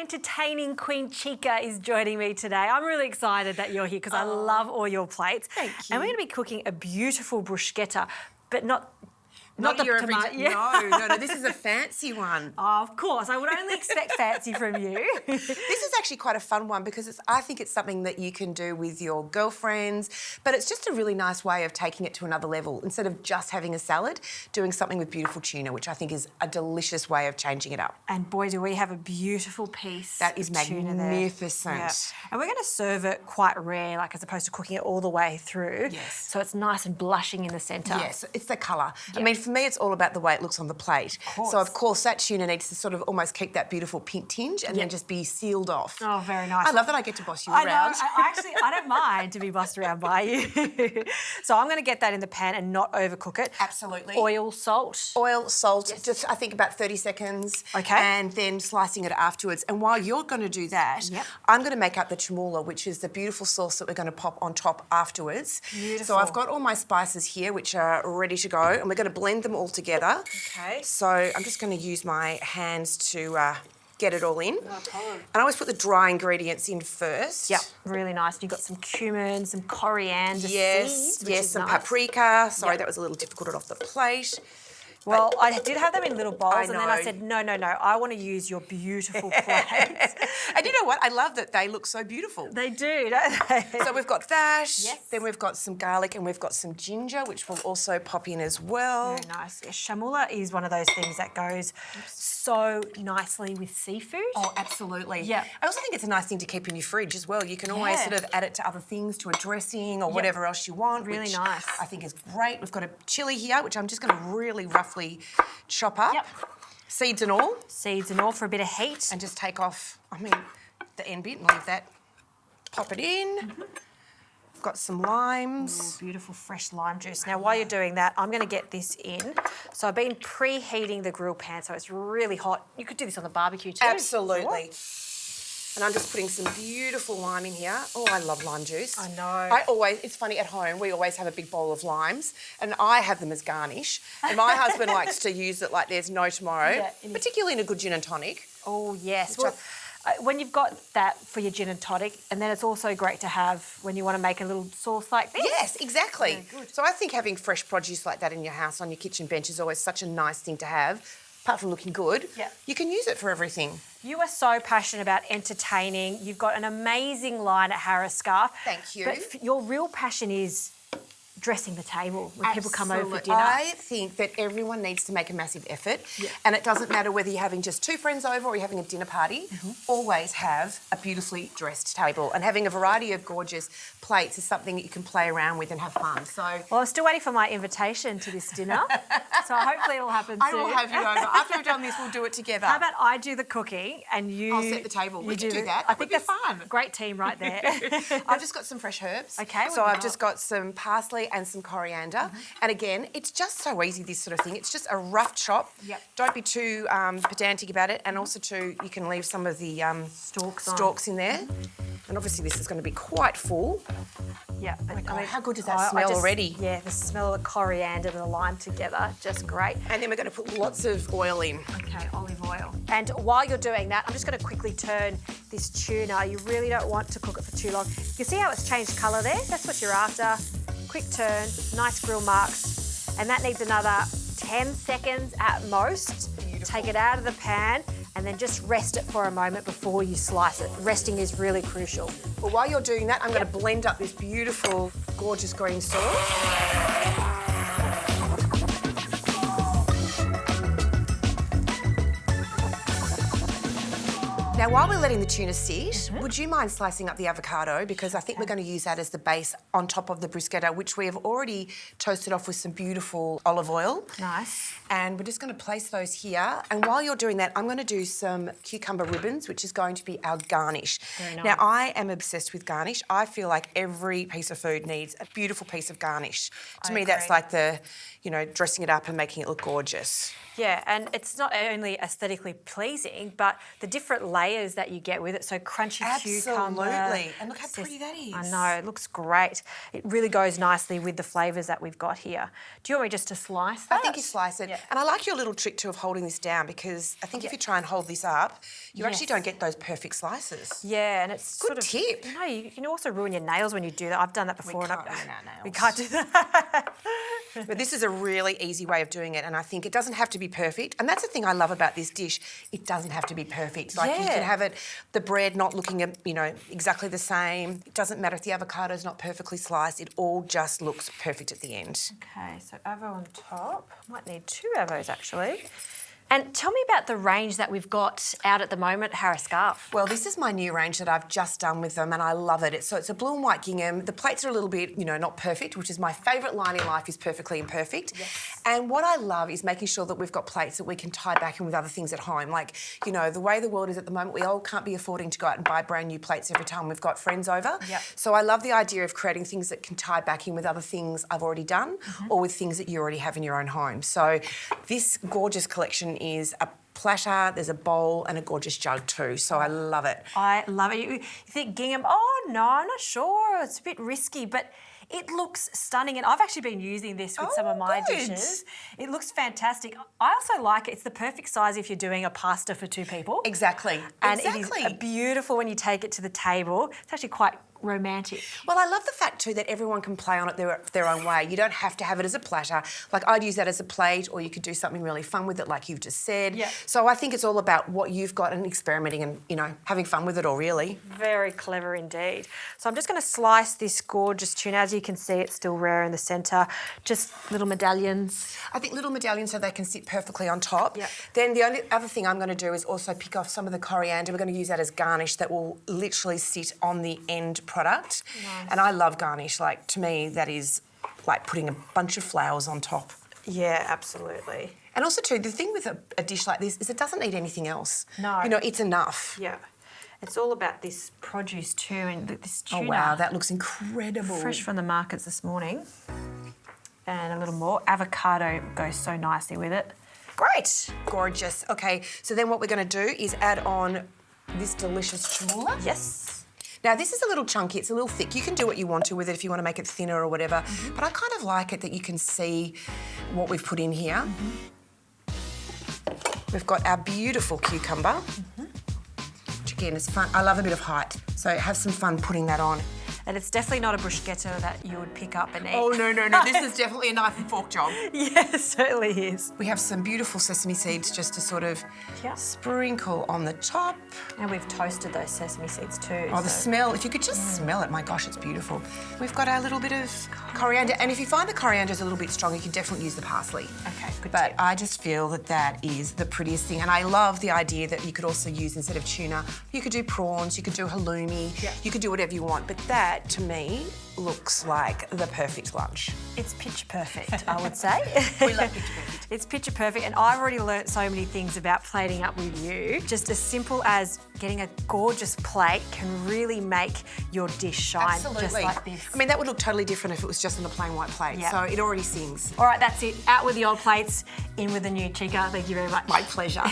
entertaining Queen Chyka is joining me today. I'm really excited that you're here because I love all your plates. Thank you. And we're going to be cooking a beautiful bruschetta, but not the your tomato. everyday. No. This is a fancy one. Oh, of course, I would only expect fancy from you. This is actually quite a fun one because I think it's something that you can do with your girlfriends, but it's just a really nice way of taking it to another level. Instead of just having a salad, doing something with beautiful tuna, which I think is a delicious way of changing it up. And boy, do we have a beautiful piece That is of tuna there. magnificent. Yeah. And we're going to serve it quite rare, like as opposed to cooking it all the way through. Yes. So it's nice and blushing in the centre. Yes, it's the colour. I mean, for me, it's all about the way it looks on the plate. Course. So, of course, that tuna needs to sort of almost keep that beautiful pink tinge and then just be sealed off. Oh, very nice. I love that I get to boss you I around. know. I don't mind to be bossed around by you. So I'm going to get that in the pan and not overcook it. Absolutely. Oil, salt. Oil, salt, just I think about 30 seconds. Okay. And then slicing it afterwards. And while you're going to do that, I'm going to make up the chermoula, which is the beautiful sauce that we're going to pop on top afterwards. Beautiful. So I've got all my spices here, which are ready to go, and we're going to blend them all together. Okay. So I'm just going to use my hands to get it all in. No problem. And I always put the dry ingredients in first. Yep, really nice. You've got some cumin, some coriander Yes, seeds, which is some nice. paprika. Sorry, Yep. that was a little difficult off the plate. Well, I did have them in little bowls, and then I know. said, no, I want to use your beautiful plates. And you know what? I love that they look so beautiful. They do, don't they? So we've got that, Yes. then we've got some garlic and we've got some ginger, which will also pop in as well. Very nice. Yeah, chermoula is one of those things that goes so nicely with seafood. Oh, absolutely. Yeah. I also think it's a nice thing to keep in your fridge as well. You can always Yeah. sort of add it to other things, to a dressing or whatever else you want. Really which nice. I think is great. We've got a chilli here, which I'm just going to really roughly chop up. Yep. Seeds and all. Seeds and all for a bit of heat. And just take off, the end bit and leave that. Pop it in. I've got some limes. Ooh, beautiful fresh lime juice. Now, while you're doing that, I'm going to get this in. So I've been preheating the grill pan, so it's really hot. You could do this on the barbecue too. Absolutely. And I'm just putting some beautiful lime in here. Oh, I love lime juice. I know. It's funny, at home, we always have a big bowl of limes, and I have them as garnish. And my husband likes to use it like there's no tomorrow, particularly in a good gin and tonic. Oh, yes. Well, when you've got that for your gin and tonic, and then it's also great to have when you want to make a little sauce like this. Yes, exactly. Very good. So I think having fresh produce like that in your house on your kitchen bench is always such a nice thing to have. Apart from looking good, you can use it for everything. You are so passionate about entertaining. You've got an amazing line at Harris Scarf. Thank you. But your real passion is dressing the table when people come over for dinner. I think that everyone needs to make a massive effort, and it doesn't matter whether you're having just two friends over or you're having a dinner party. Always have a beautifully dressed table, and having a variety of gorgeous plates is something that you can play around with and have fun. So, well, I'm still waiting for my invitation to this dinner, so hopefully it'll happen soon. I will have you over. After we've done this, we'll do it together. How about I do the cooking and you... I'll set the table. We can do that. I think that's fun. a great team right there. I've just got some fresh herbs. Okay. So I've just got some parsley and some coriander. And again, it's just so easy, this sort of thing. It's just a rough chop. Yep. Don't be too pedantic about it. And also, too, you can leave some of the stalks in there. And obviously, this is going to be quite full. Yeah. Oh my God, how good does that smell already? Yeah, the smell of the coriander and the lime together, just great. And then we're going to put lots of oil in. Okay, olive oil. And while you're doing that, I'm just going to quickly turn this tuna. You really don't want to cook it for too long. You see how it's changed colour there? That's what you're after. Quick turn, nice grill marks. And that needs another 10 seconds at most. Beautiful. Take it out of the pan and then just rest it for a moment before you slice it. Resting is really crucial. Well, while you're doing that, I'm going to blend up this beautiful, gorgeous green sauce. Now, while we're letting the tuna sit, would you mind slicing up the avocado? Because I think we're going to use that as the base on top of the bruschetta, which we have already toasted off with some beautiful olive oil. Nice. And we're just going to place those here. And while you're doing that, I'm going to do some cucumber ribbons, which is going to be our garnish. Very nice. Now, I am obsessed with garnish. I feel like every piece of food needs a beautiful piece of garnish. To me, that's like the, dressing it up and making it look gorgeous. Yeah, and it's not only aesthetically pleasing, but the different layers layers that you get with it. So crunchy cucumber. Absolutely. And look how pretty that is. I know, it looks great. It really goes nicely with the flavours that we've got here. Do you want me just to slice that? I think you slice it. Yeah. And I like your little trick too of holding this down, because I think if you try and hold this up, you actually don't get those perfect slices. Yeah, and it's Good sort of tip. You know, you can also ruin your nails when you do that. I've done that before. We can't ruin our nails. We can't do that. But this is a really easy way of doing it, and I think it doesn't have to be perfect. And that's the thing I love about this dish. It doesn't have to be perfect. Like you can have it, the bread not looking, exactly the same. It doesn't matter if the avocado's not perfectly sliced. It all just looks perfect at the end. Okay, so avo on top. Might need 2 avos actually. And tell me about the range that we've got out at the moment, Harris Scarf. Well, this is my new range that I've just done with them, and I love it. So it's a blue and white gingham. The plates are a little bit, not perfect, which is my favourite line in life, is perfectly imperfect. Yes. And what I love is making sure that we've got plates that we can tie back in with other things at home. Like, the way the world is at the moment, we all can't be affording to go out and buy brand new plates every time we've got friends over. Yep. So I love the idea of creating things that can tie back in with other things I've already done, or with things that you already have in your own home. So this gorgeous collection is a platter, there's a bowl and a gorgeous jug too, so I love it. I love it. You think gingham, oh no, I'm not sure, it's a bit risky, but it looks stunning, and I've actually been using this with some of my dishes. It looks fantastic. I also like it. It's the perfect size if you're doing a pasta for 2 people. Exactly. And it is beautiful when you take it to the table. It's actually quite romantic. Well, I love the fact too that everyone can play on it their own way. You don't have to have it as a platter. Like, I'd use that as a plate, or you could do something really fun with it, like you've just said. Yeah. So I think it's all about what you've got and experimenting and, having fun with it all, really. Very clever indeed. So I'm just going to slice this gorgeous tuna. As you can see, it's still rare in the centre. Just little medallions. I think little medallions so they can sit perfectly on top. Yep. Then the only other thing I'm going to do is also pick off some of the coriander. We're going to use that as garnish that will literally sit on the end product. Nice. And I love garnish. Like, to me, that is like putting a bunch of flowers on top. Yeah, absolutely. And also too, the thing with a dish like this is it doesn't need anything else. No. It's enough. Yeah. It's all about this produce too, and this tuna. Oh wow, that looks incredible. Fresh from the markets this morning. And a little more. Avocado goes so nicely with it. Great. Gorgeous. Okay, so then what we're going to do is add on this delicious chermoula. Yes. Now, this is a little chunky, it's a little thick. You can do what you want to with it if you want to make it thinner or whatever, but I kind of like it that you can see what we've put in here. We've got our beautiful cucumber, which again is fun. I love a bit of height, so have some fun putting that on. And it's definitely not a bruschetta that you would pick up and eat. Oh, no. This is definitely a knife and fork job. Yeah, it certainly is. We have some beautiful sesame seeds just to sort of sprinkle on the top. And we've toasted those sesame seeds too. Oh, the smell. If you could just smell it, my gosh, it's beautiful. We've got our little bit of coriander. And if you find the coriander is a little bit strong, you can definitely use the parsley. Okay, good But tip. I just feel that is the prettiest thing. And I love the idea that you could also use, instead of tuna, you could do prawns, you could do halloumi, you could do whatever you want. But that, to me, looks like the perfect lunch. It's picture perfect, I would say. We love picture perfect. It's picture perfect, and I've already learnt so many things about plating up with you. Just as simple as getting a gorgeous plate can really make your dish shine. Absolutely. Just like this. I mean, that would look totally different if it was just on a plain white plate. Yep. So it already sings. All right, that's it. Out with the old plates, in with the new Chyka. Thank you very much. My pleasure.